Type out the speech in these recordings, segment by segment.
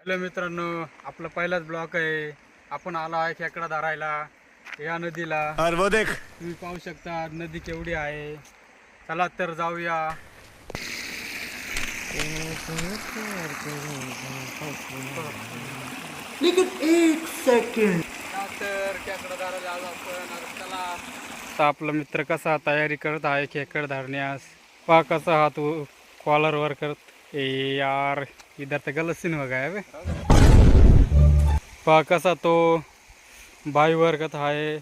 Hello मित्रांनो, आपला पहिलाच ब्लॉक आहे. आपण आलो आहे खेकडा धरायला या नदीला. और वो देख तुम्ही पाहू शकता नदी केवढी आहे. चला तर जाऊया. लेकिन एक सेकंड तर खेकडा धरायला आलो आपण. आता चला. आता आपला मित्र कसा तयारी करत आहे खेकड धरण्यास. पहा कसा हात कॉलर वर करत. ए यार, इधर तर गलत सीन हो गया बे. पहा कसा तो बाई वर करत आहे.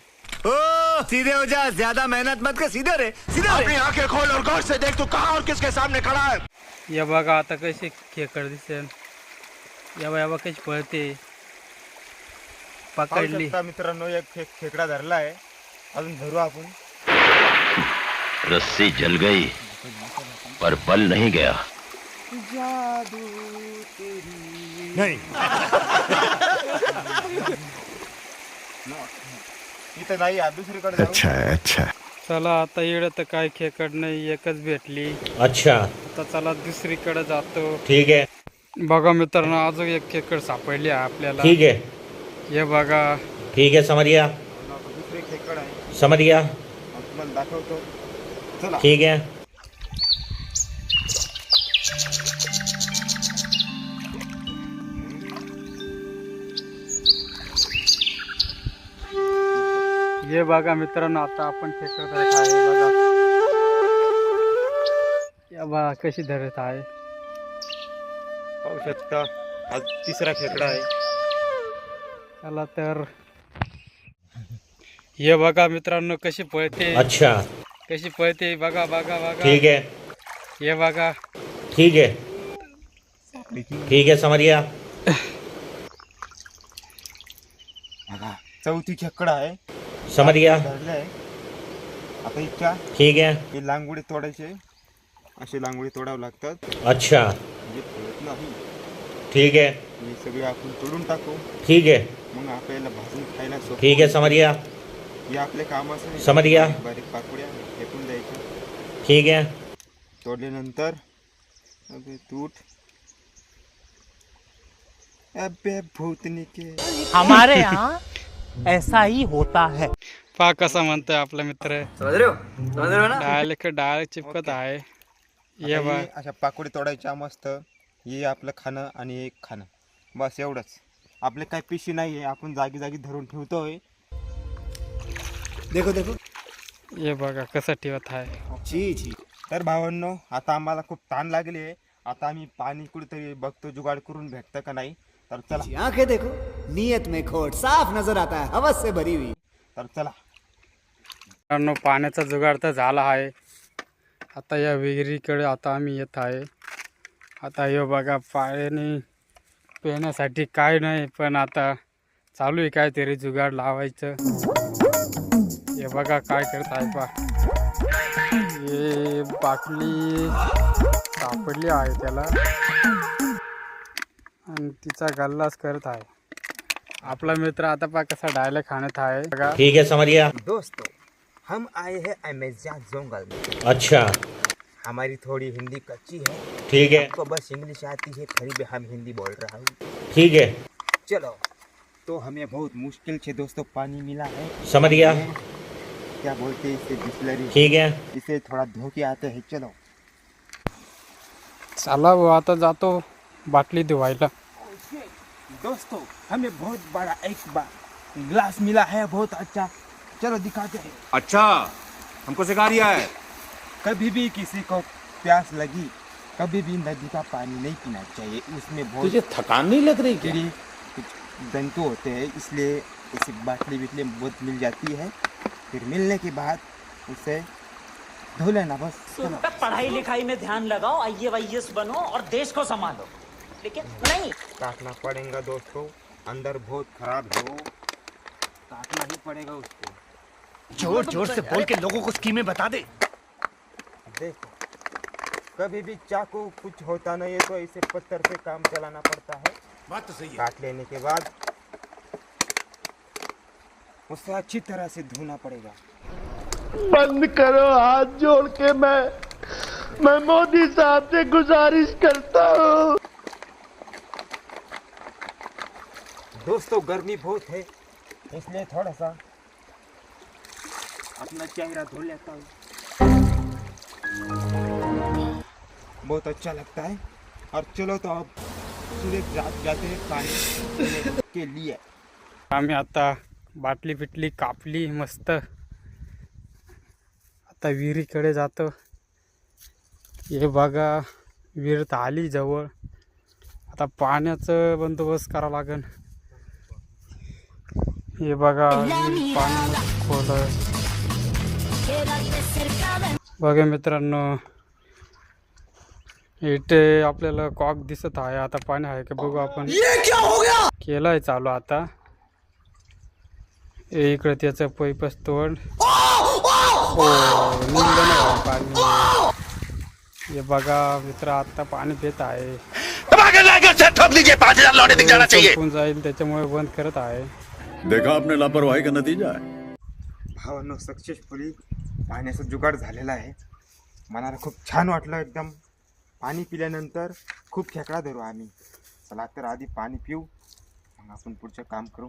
ओ सीधे हो जा, ज्यादा मेहनत मत कर, सीधे रे सीधे रे। अपनी आंखें खोल और गौर से देख तू कहां और किसके सामने खड़ा है। या बघा आता कशी खेकड दिसेल. या बघा कशी पळते. पकडली. मित्रांनो एक खेकडा धरला आहे. अजून धरू आपण. रस्सी जल गई पर बल नहीं गया। नहीं इथं नाही, दुसरीकडे जाऊ. अच्छा है, अच्छा है। चला आता येड तर काय खेकड नाही, एकच भेटली. अच्छा आता चला दुसरीकडे जातो. ठीक है बघा मित्रांनो, अजून एक खेकड सापडली आहे आपल्याला. ठीक है हे बघा. ठीक है समझ गया दुसरी खेकडा आहे. समझ गया तुम्हाला दाखवतो. चला. ठीक है हे बघा मित्रांनो, आता आपण खेकड धरत आहे. बघा या बघा कशी धरत आहे. पाहू शकता आज तिसरा खेकडा आहे. चला तर. हे बघा मित्रांनो कशी पळते. अच्छा कशी पळते. बघा बघा बघा. ठीक है हे बघा. ठीक है ठीक है समझ गया बघा चौथी खेकडा आहे. समझ गया धरले आहे. आता इच्छा ठीक है हे लांगुडे तोडायचे. असे लांगुडे तोडावे लागतात. अच्छा म्हणजे तोडत नाही. ठीक है हे सगळे आपण तोडून टाकू. ठीक है मग आपल्याला भाजून खायला सोपं. ठीक है समझ गया हे आपले काम असेल. समझ गया. बारीक पाकड्या फेकून द्यायच्या. ठीक है तोडल्यानंतर अबे तूट. अबे भूतनी के. हमारे यहाँ ऐसा ही होता है. पहा कसा म्हणतोय आपला मित्र. समझ रहे हो ना. डायरेक्ट चिपकत आहे. ये आता बघ. हे अशा पाकोडी तोडायच्या मस्त. हे आपलं खाणं आणि एक खाणं, बस एवढंच. आपले काही पिशी नाही आहे, आपण जागी जागी धरून ठेवतोय. देखो देखो. ये बघा कसा ठेवत आहे. जी जी. तर भावांनो, आता आम्हाला खूप ताण लागली आहे. आता आम्ही पाणी कुठेतरी बघतो जुगाड करून भेटतं का नाही. तर चला. आंखें देखो, नीयत में खोट साफ नजर आता है, हवस से भरी हुई. तर चला. मित्रांनो, पाण्याचा जुगाड तर झाला आहे. आता या विहिरीकडे आता आम्ही येत आहे. आता हे बघा पाणी पिण्यासाठी काय नाही, पण आता चालू आहे काहीतरी जुगाड लावायचं. हे बघा काय करत आहे. पा हे बाटली सापडली आहे त्याला आणि तिचा गल्लाच करत आहे. आपला मित्र आता पा कसा डायलेक्ट खाण्यात आहे. बघा. ठीक है समझ गया दोस्तों, हम आए हैं अमेज़न जंगल में. अच्छा हमारी थोड़ी हिंदी कच्ची है. ठीक है तो बस इंग्लिश आती है, खरीब हम हिंदी बोल रहा हूँ. ठीक है चलो. तो हमें बहुत मुश्किल से दोस्तों पानी मिला है. समझ गया क्या बोलते हैं इसे, बिस्लरी. ठीक है इसे थोड़ा धो के आते हैं. चलो. चला वो आता जातो बाटली धुवायला. दोस्तों, हमें बहुत बड़ा एक ग्लास मिला है, बहुत अच्छा. चलो दिखाते हैं. अच्छा, हमको सिखा रिया है। कभी भी किसी को प्यास लगी, कभी भी नदी का पानी नहीं पीना चाहिए. उसमें बहुत थकान नहीं लग रही कीड़े कुछ जंतु होते हैं, इसलिए इसी बाटली बिटली बहुत मिल जाती है. फिर मिलने के बाद उसे धो लेना बस. चलो. पढ़ाई लिखाई में ध्यान लगाओ, IAS बनो और देश को संभालो. लेकिन नहीं, काटना पड़ेगा दोस्तों. अंदर बहुत खराब है वो, काटना ही पड़ेगा उसको. जोर जोर से बोल के लोगों को स्कीमें बता दे. देखो, कभी भी चाकू कुछ होता नहीं है तो इसे पत्थर पे काम चलाना पड़ता है. बात तो सही है। काट लेने के बाद उसे अच्छी तरह से धोना पड़ेगा. बंद करो, हाथ जोड़ के मैं मोदी साहब से गुजारिश करता हूँ। दोस्तों गर्मी बहुत है इसलिए थोड़ा सा अपना चेहरा धो लेता हूँ। बहुत अच्छा लगता है। और चलो तो अब सीधे जाते हैं पानी पीने के लिए। आम्ही आता बाटली पिटली कापली मस्त, आता विहिरीकडे जातो। हे बघा विहीर तर आली जवळ, आता पाण्याचं बंदोबस्त करावं लागेल। हे बघा विहीर पाणी खोल आहे। बघा मित्रांनो इथे आपल्याला कॉक दिसत आहे, आता पाणी आहे का बघू आपण। केलाय चालू आता, इकडे त्याचं पैपच तोड। हो निघलं नाही पाणी। हे बघा मित्र आता पाणी पित आहे, संपून जाईल त्याच्यामुळे बंद करत आहे। देखा आपने लापरवाही का नतीजा है। भावांनो सक्सेसफुली पाण्याचा जुगाड झालेला आहे। मनाला खूप छान वाटलं एकदम। पाणी पिल्यानंतर खूप खेकडा धरू आम्ही। चला तर आधी पाणी पिऊ, मग आपण पुढचं काम करू।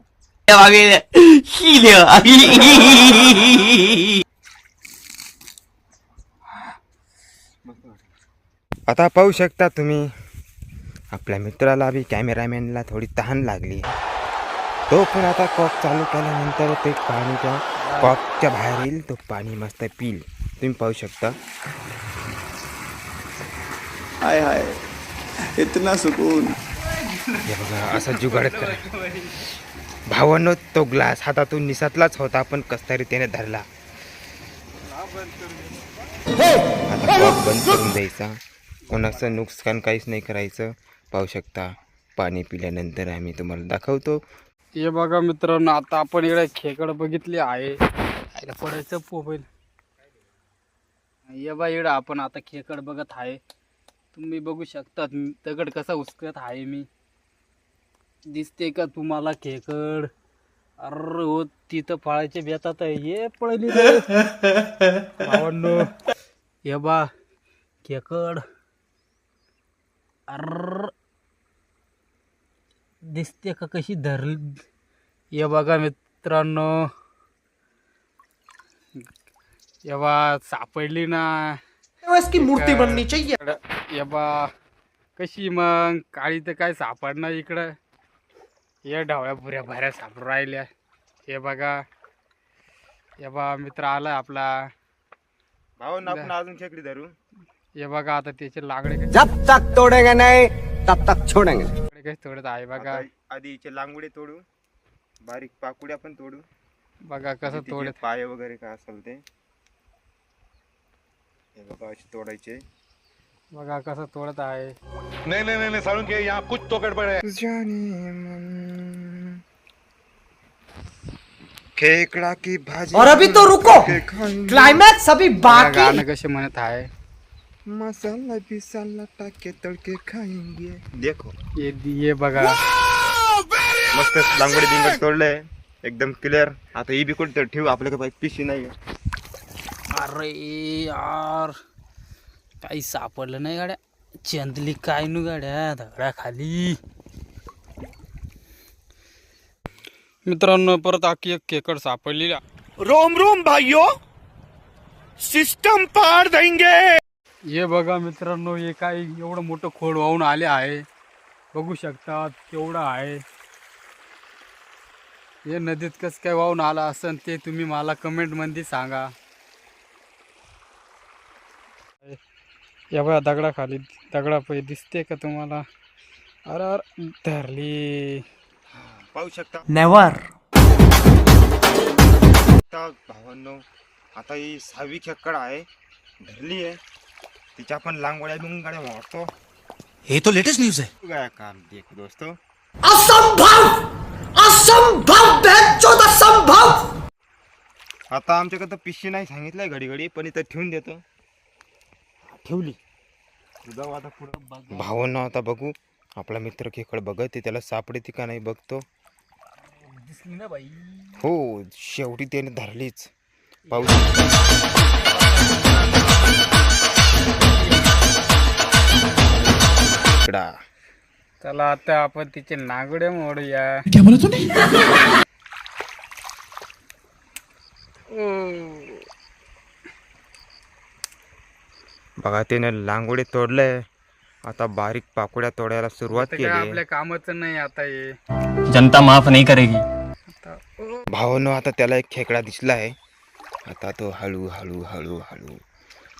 आता पाहू शकता तुम्ही आपल्या मित्राला बी कॅमेरामॅनला थोडी तहान लागली। तो पण आता कॉक चालू केल्यानंतर ते पाणीच्या कॉकच्या बाहेर येईल, तो पाणी मस्त पिईल। तुम्ही पाहू शकता। हाय हाय इतना सुकून। हे बघा असा जुगाड करा भावांनो। तो ग्लास हातातून निसटलाच होता, पण कस तरी त्याने धरला। आता कॉक बंद करून द्यायचा, कोणाचं नुकसान काहीच नाही करायचं। पाहू शकता पाणी पिल्यानंतर आम्ही तुम्हाला दाखवतो। हे बघा मित्रांनो आता आपण इकडे खेकड बघितली आहे, खायला पडायचं मोबाईल। हे बघा इकडे आपण आता खेकड बघत आहे, तुम्ही बघू शकता दगड कसा उचकत आहे। मी दिसते का तुम्हाला खेकड? अरे हो तिथं पळायचे बेतात आहे, हे पळली भावांनो। हे बा खेकड, अर दिसते का कशी धरली? हे बघा मित्रांनो, हे बा सापडली ना। इसकी मूर्ति बननी चाहिए। हे बा कशी मग काळी तर काय सापडणार इकडं, या ढवळ्या भुऱ्या भऱ्या सापडून राहिल्या। हे बघा, हे बा मित्र आला आपला। भावांनो आपण अजून खेकडी धरू। हे बघा आता त्याचे लागडे जब तक तोड़ेंगे नहीं तब तक छोड़ेंगे। काही तोडत आहे बघा। आता आधी इथे लांगुडे तोडू, बारीक पाकुड्या पण तोडू। बघा कसं तिचे तोडत, पाय वगैरे काय असेल ते हे बघा असे तोडायचे। बघा कसं तोडत आहे। नहीं नहीं नहीं सारुण के यहाँ कुछ तो गड़बड़ है। खेकड़ा की भाजी और अभी तो रुको, क्लाइमैक्स अभी बघा बाकी। गाणं कसे म्हणत आहे। मसाला बिसाला टाके तड़के खाएंगे। देखो ये बघा मस्त लांगडे बिंगड तोडले एकदम क्लिअर। आता ही बी कुठे ठेवू, आपल्याकडे बाईक पिशी नाही। अरे यार काही सापडलं नाही गाड्या, चंदली काय नु गाड्या दगडा खाली। मित्रांनो परत आखी एक खेकड सापडली। रोम रोम भाइयों, सिस्टम पार देंगे। हे बघा मित्रांनो, हे काय एवढं मोठं खोड वाहून आले आहे, बघू शकता केवढं आहे। हे नदीत कसं काय वाहून आला असेल ते तुम्ही मला कमेंट मध्ये सांगा। या बघा दगडाखाली, दगडा पै दिसते का तुम्हाला? अरे अरे धरली, पाहू शकता नेवर। भावांनो आता ही 6वी खेकड आहे, धरली आहे। तिच्या पण लांगोड्या बिंगड्या मारतो। ये तो लेटेस्ट न्यूज है। गया काम देखो दोस्तों। असंभव, असंभव बेचोद असंभव। आता आमच्याकडे तर पिशी नाही सांगितलंय घडी घडी, पण इथं ठेवून देतो। ठेवली जाऊ आता पुढं। भावांनो आता बघू आपला मित्र खेकड बघत त्याला सापडते का नाही बघतो। दिसली ना बाई? हो शेवटी त्याने धरलीच। पाहू चला आता आपण तिचे नागडे मोडूया. बघा त्याने लांगोडे तोडले. आता बारीक पाकोड्या तोडायला सुरुवात आता काय केली. आपल्या कामाचं नाही आता हे. जनता माफ नहीं करेगी. भावानं आता त्याला एक खेकडा दिसला आहे. आता तो हळू हळू हळू हळू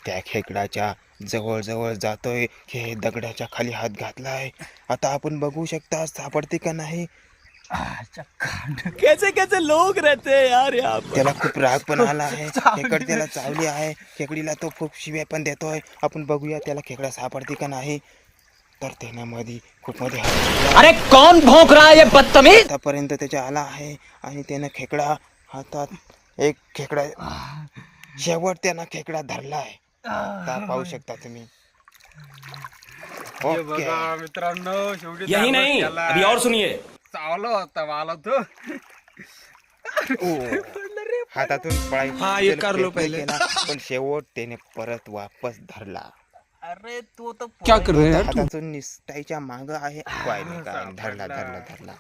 त्या खेकडाच्या जवळ जवळ जातोय. हे दगडाच्या खाली हात घातला आहे. आता आपण बघू शकता सापडते का नाही. कैसे कैसे लोग रहते हैं यार यहाँ त्याला खूप राग पण आला आहे. खेकड त्याला चावली आहे. खेकडीला तो खूप शिव्या पण देतोय. आपण बघूया त्याला खेकडा सापडते का नाही. तर त्यामध्ये खूप मध्ये अरे कौन भौंक रहा है ये बदतमीज? आतापर्यंत त्याच्या आला आहे आणि त्यानं खेकडा हातात एक खेकडा शेवट त्यानं खेकडा धरला आहे. आता पाहू शकता तुम्ही. हे ओके. बघा मित्रांनो, शेवटी यही धरलं नहीं, त्याला. अभी और सुनिए. चावला होता मला तो. हातातून हाँ, ये कर लो पहिले. पण शेवट त्याने परत वापस धरला. अरे तो तर क्या कर रहे हैं हातातून निसटायच्या माग आहे. पाहिलं का? धरला धरला धरला.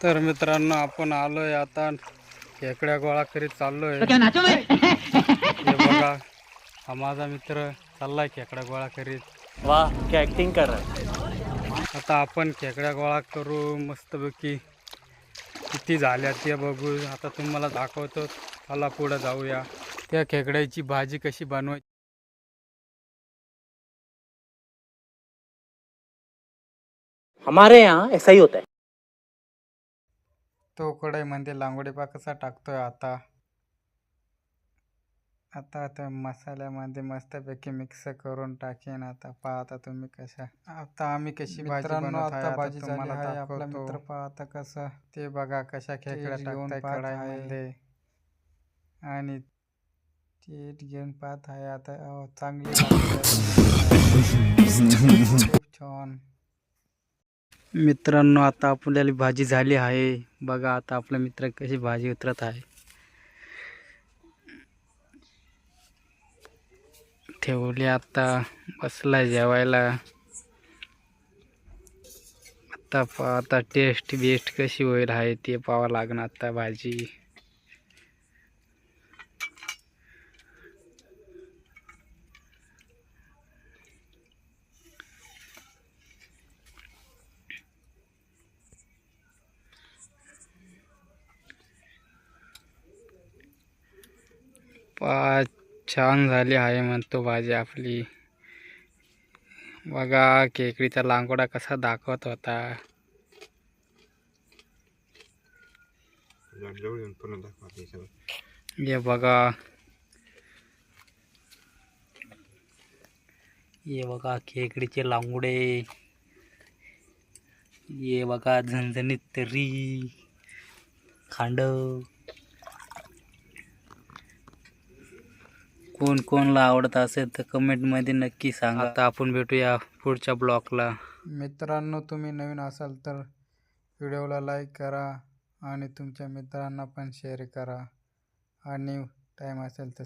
तर मित्रांनो, आपण आलोय आता खेकड्या गोळा करीत चाललोय. हे बघा, हा माझा मित्र चाललाय खेकड्या गोळा करीत. वाह क्या एक्टिंग कर रहा है. आता आपण खेकड्या गोळा करू मस्तपैकी. किती झाल्या ते बघू. आता तुम्हाला दाखवतो. चला पुढे जाऊया. त्या खेकड्याची भाजी कशी बनवायची. हमारे यहाँ ऐसा ही होता है. तो कढईमध्ये लांगोडी पा कसा टाकतोय आता. आता त्या मसाल्यामध्ये मस्तपैकी मिक्स करून टाकेन. आता पाहता तुम्ही कशा. आता आम्ही कशी भाजी बनवत आहे. भाजी तुम्हाला आपला मित्र पाहता कसं ते बघा कशा खेकड्या टाकताय कढईमध्ये. आणि टीट घेऊन पाहत आहे आता. चांगली खूप छान. मित्रांनो, आता आपल्याला भाजी झाली आहे. बघा आता आपला मित्र कशी भाजी उतरत आहे. ठेवली आता. बसला जेवायला. आता टेस्ट बेस्ट कशी होईल आहे ते पाहावं लागणार आता भाजी. छान झाली आहे म्हणतो भाजी आपली. बघा खेकडीचा लांगोडा कसा दाखवत होता. हे बघा. हे बघा खेकडीचे लांगोडे. हे बघा झणझणीत तरी खांड. कोण कोणला आवडत असेल तर कमेंटमध्ये नक्की सांगा. आता आपण भेटूया पुढच्या ब्लॉगला. मित्रांनो, तुम्ही नवीन असाल तर व्हिडिओला लाईक करा आणि तुमच्या मित्रांना पण शेअर करा. आणि टाईम असेल तर